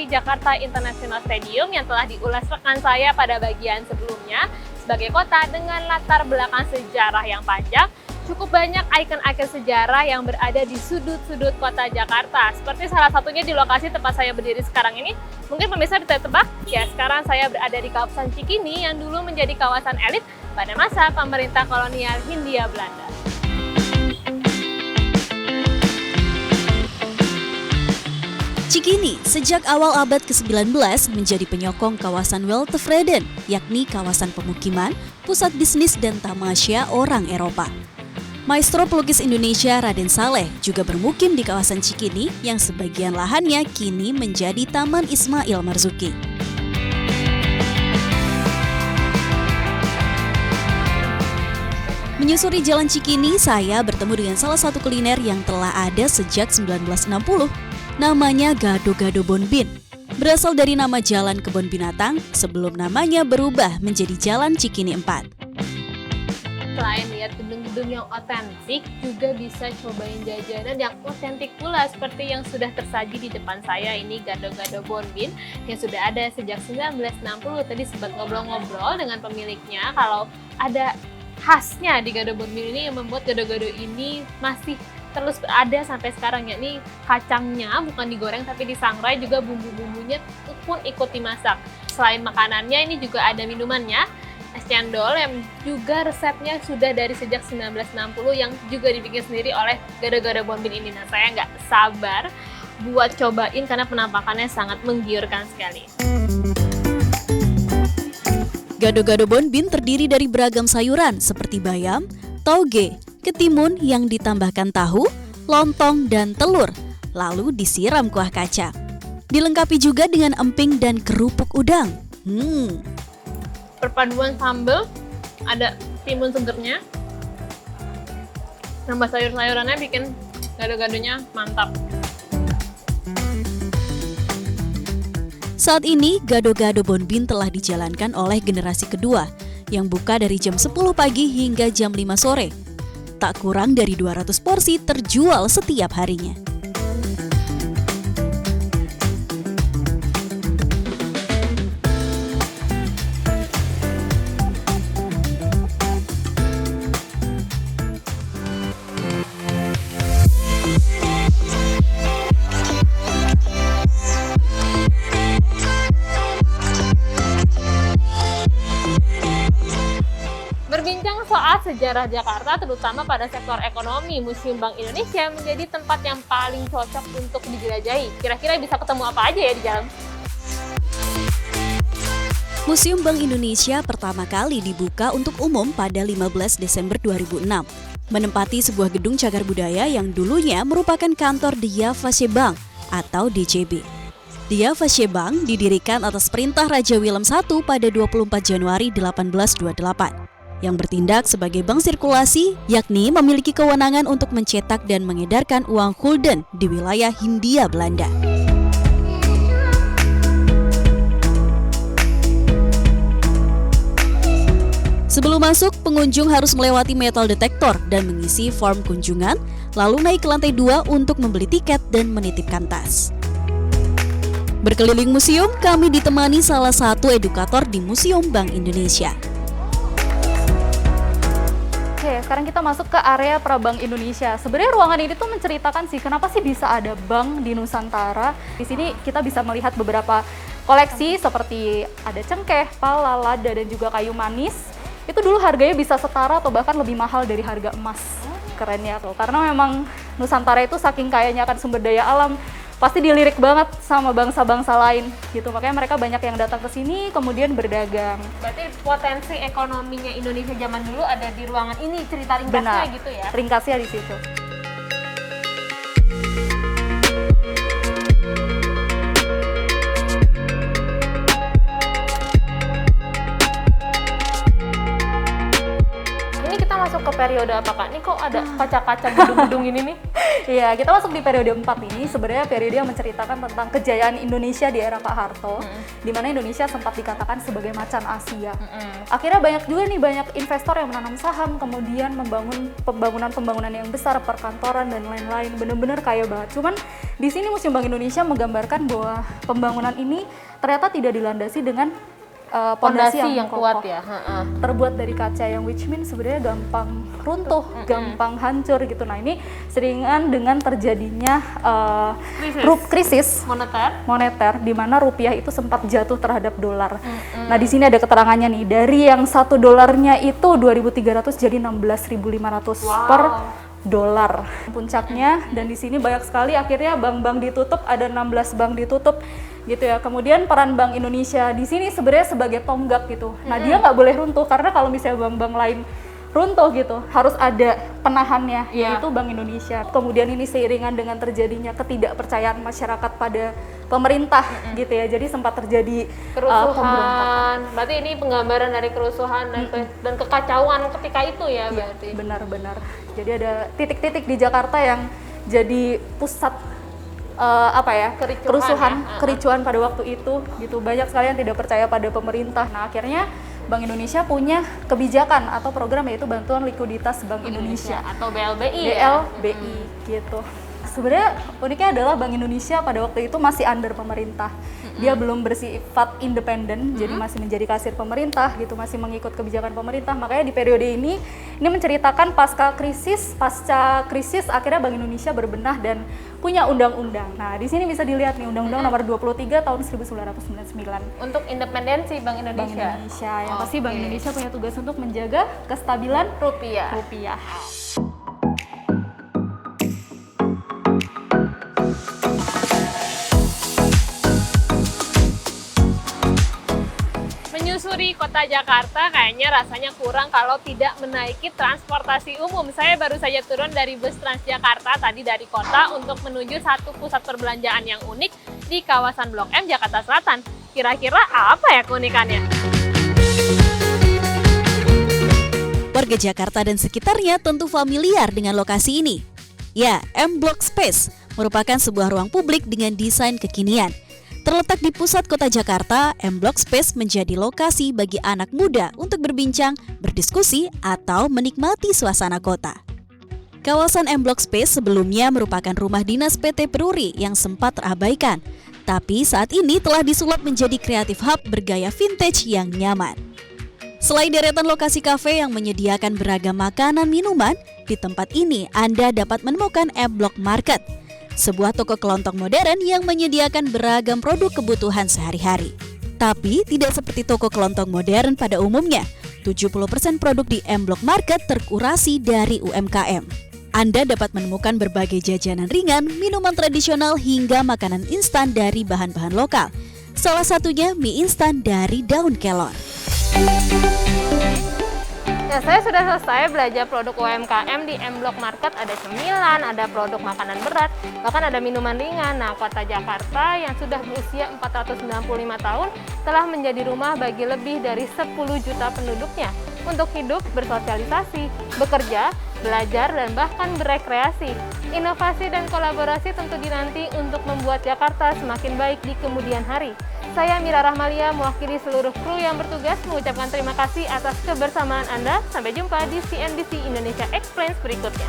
Jakarta International Stadium yang telah diulas rekan saya pada bagian sebelumnya. Sebagai kota dengan latar belakang sejarah yang panjang, cukup banyak ikon-ikon sejarah yang berada di sudut-sudut kota Jakarta. Seperti salah satunya di lokasi tempat saya berdiri sekarang ini. Mungkin pemirsa bisa tebak, ya sekarang saya berada di kawasan Cikini yang dulu menjadi kawasan elit pada masa pemerintah kolonial Hindia Belanda. Cikini sejak awal abad ke-19 menjadi penyokong kawasan Weltevreden, yakni kawasan pemukiman, pusat bisnis dan tamasya orang Eropa. Maestro pelukis Indonesia Raden Saleh juga bermukim di kawasan Cikini yang sebagian lahannya kini menjadi Taman Ismail Marzuki. Menyusuri Jalan Cikini, saya bertemu dengan salah satu kuliner yang telah ada sejak 1960. Namanya Gado-Gado Bonbin. Berasal dari nama Jalan Kebun Binatang sebelum namanya berubah menjadi Jalan Cikini 4. Selain lihat gedung-gedung yang otentik, juga bisa cobain jajanan yang otentik pula seperti yang sudah tersaji di depan saya ini, Gado-Gado Bonbin yang sudah ada sejak 1960. Tadi sempat ngobrol-ngobrol dengan pemiliknya kalau ada khasnya di Gado Bonbin ini yang membuat gado-gado ini masih terus ada sampai sekarang, yakni kacangnya bukan digoreng tapi disangrai, juga bumbu-bumbunya pun ikut dimasak. Selain makanannya, ini juga ada minumannya, es cendol yang juga resepnya sudah dari sejak 1960 yang juga dibikin sendiri oleh Gado-Gado Bonbin ini. Nah, saya nggak sabar buat cobain karena penampakannya sangat menggiurkan sekali. Gado-Gado Bonbin terdiri dari beragam sayuran seperti bayam, tauge, ketimun yang ditambahkan tahu, lontong, dan telur, lalu disiram kuah kacang. Dilengkapi juga dengan emping dan kerupuk udang. Perpaduan sambal, ada timun segernya, nambah sayur-sayurannya bikin gado-gadonya mantap. Saat ini, Gado-Gado Bonbin telah dijalankan oleh generasi kedua, yang buka dari jam 10 pagi hingga jam 5 sore. Tak kurang dari 200 porsi terjual setiap harinya. Berbincang soal sejarah Jakarta, terutama pada sektor ekonomi, Museum Bank Indonesia menjadi tempat yang paling cocok untuk dijelajahi. Kira-kira bisa ketemu apa aja ya di dalam? Museum Bank Indonesia pertama kali dibuka untuk umum pada 15 Desember 2006. Menempati sebuah gedung cagar budaya yang dulunya merupakan kantor Dia Fasce Bank atau DJB. Dia Fasce Bank didirikan atas perintah Raja Willem I pada 24 Januari 1828. Yang bertindak sebagai bank sirkulasi, yakni memiliki kewenangan untuk mencetak dan mengedarkan uang gulden di wilayah Hindia Belanda. Sebelum masuk, pengunjung harus melewati metal detektor dan mengisi form kunjungan, lalu naik ke lantai 2 untuk membeli tiket dan menitipkan tas. Berkeliling museum, kami ditemani salah satu edukator di Museum Bank Indonesia. Oke, sekarang kita masuk ke area Prabank Indonesia. Sebenarnya ruangan ini tuh menceritakan sih kenapa sih bisa ada bank di Nusantara. Di sini kita bisa melihat beberapa koleksi seperti ada cengkeh, pala, lada, dan juga kayu manis. Itu dulu harganya bisa setara atau bahkan lebih mahal dari harga emas. Keren ya tuh, karena memang Nusantara itu saking kayanya akan sumber daya alam, pasti dilirik banget sama bangsa-bangsa lain gitu. Makanya mereka banyak yang datang ke sini kemudian berdagang. Berarti potensi ekonominya Indonesia zaman dulu ada di ruangan ini, cerita ringkasnya gitu ya? Ringkasnya di situ. Ini kita masuk ke periode apa Kak? Ini kok ada kaca-kaca gedung-gedung ini nih? Iya, kita masuk di periode 4 ini, sebenarnya periode yang menceritakan tentang kejayaan Indonesia di era Pak Harto, di mana Indonesia sempat dikatakan sebagai macan Asia. Akhirnya banyak juga nih, banyak investor yang menanam saham, kemudian membangun pembangunan yang besar, perkantoran dan lain-lain, bener-bener kaya banget. Cuman di sini Museum Bank Indonesia menggambarkan bahwa pembangunan ini ternyata tidak dilandasi dengan pondasi yang kuat kokoh. ya. Terbuat dari kaca yang which means sebenarnya gampang runtuh, gampang hancur gitu. Nah ini seringan dengan terjadinya krisis moneter di mana rupiah itu sempat jatuh terhadap dolar. Nah di sini ada keterangannya nih, dari yang $1 itu 2.300 jadi 16.500 per dolar puncaknya, dan di sini banyak sekali akhirnya bank-bank ditutup, ada 16 bank ditutup gitu ya. Kemudian peran Bank Indonesia di sini sebenarnya sebagai tonggak gitu. Nah dia nggak boleh runtuh, karena kalau misalnya bank-bank lain runtuh gitu harus ada penahannya, yaitu Bank Indonesia. Kemudian ini seiringan dengan terjadinya ketidakpercayaan masyarakat pada pemerintah gitu ya, jadi sempat terjadi kerusuhan. Berarti ini penggambaran dari kerusuhan dan kekacauan ketika itu ya berarti. Benar-benar. Jadi ada titik-titik di Jakarta yang jadi pusat kericuhan pada waktu itu gitu. Banyak sekali yang tidak percaya pada pemerintah. Nah akhirnya Bank Indonesia punya kebijakan atau program, yaitu Bantuan Likuiditas Bank Indonesia atau BLBI gitu. Sebenarnya uniknya adalah Bank Indonesia pada waktu itu masih under pemerintah. Dia belum bersifat independen, jadi masih menjadi kasir pemerintah gitu, masih mengikut kebijakan pemerintah. Makanya di periode ini menceritakan pasca krisis akhirnya Bank Indonesia berbenah dan punya undang-undang. Nah, di sini bisa dilihat nih Undang-Undang Nomor 23 tahun 1999 untuk independensi Bank Indonesia. Yang pasti Bank Indonesia punya tugas untuk menjaga kestabilan rupiah. Menyusuri kota Jakarta kayaknya rasanya kurang kalau tidak menaiki transportasi umum. Saya baru saja turun dari bus Transjakarta tadi dari kota untuk menuju satu pusat perbelanjaan yang unik di kawasan Blok M, Jakarta Selatan. Kira-kira apa ya keunikannya? Warga Jakarta dan sekitarnya tentu familiar dengan lokasi ini. Ya, M Block Space merupakan sebuah ruang publik dengan desain kekinian. Terletak di pusat kota Jakarta, M Block Space menjadi lokasi bagi anak muda untuk berbincang, berdiskusi, atau menikmati suasana kota. Kawasan M Block Space sebelumnya merupakan rumah dinas PT Peruri yang sempat terabaikan, tapi saat ini telah disulap menjadi creative hub bergaya vintage yang nyaman. Selain deretan lokasi kafe yang menyediakan beragam makanan minuman, di tempat ini Anda dapat menemukan M Block Market, sebuah toko kelontong modern yang menyediakan beragam produk kebutuhan sehari-hari. Tapi tidak seperti toko kelontong modern pada umumnya, 70% produk di M Block Market terkurasi dari UMKM. Anda dapat menemukan berbagai jajanan ringan, minuman tradisional hingga makanan instan dari bahan-bahan lokal. Salah satunya mie instan dari daun kelor. Ya, saya sudah selesai belajar produk UMKM di M Block Market. Ada cemilan, ada produk makanan berat, bahkan ada minuman ringan. Nah, kota Jakarta yang sudah berusia 495 tahun telah menjadi rumah bagi lebih dari 10 juta penduduknya untuk hidup, bersosialisasi, bekerja, belajar, dan bahkan berekreasi. Inovasi dan kolaborasi tentu dinanti untuk membuat Jakarta semakin baik di kemudian hari. Saya Mira Rahmalia mewakili seluruh kru yang bertugas mengucapkan terima kasih atas kebersamaan Anda. Sampai jumpa di CNBC Indonesia Explains berikutnya.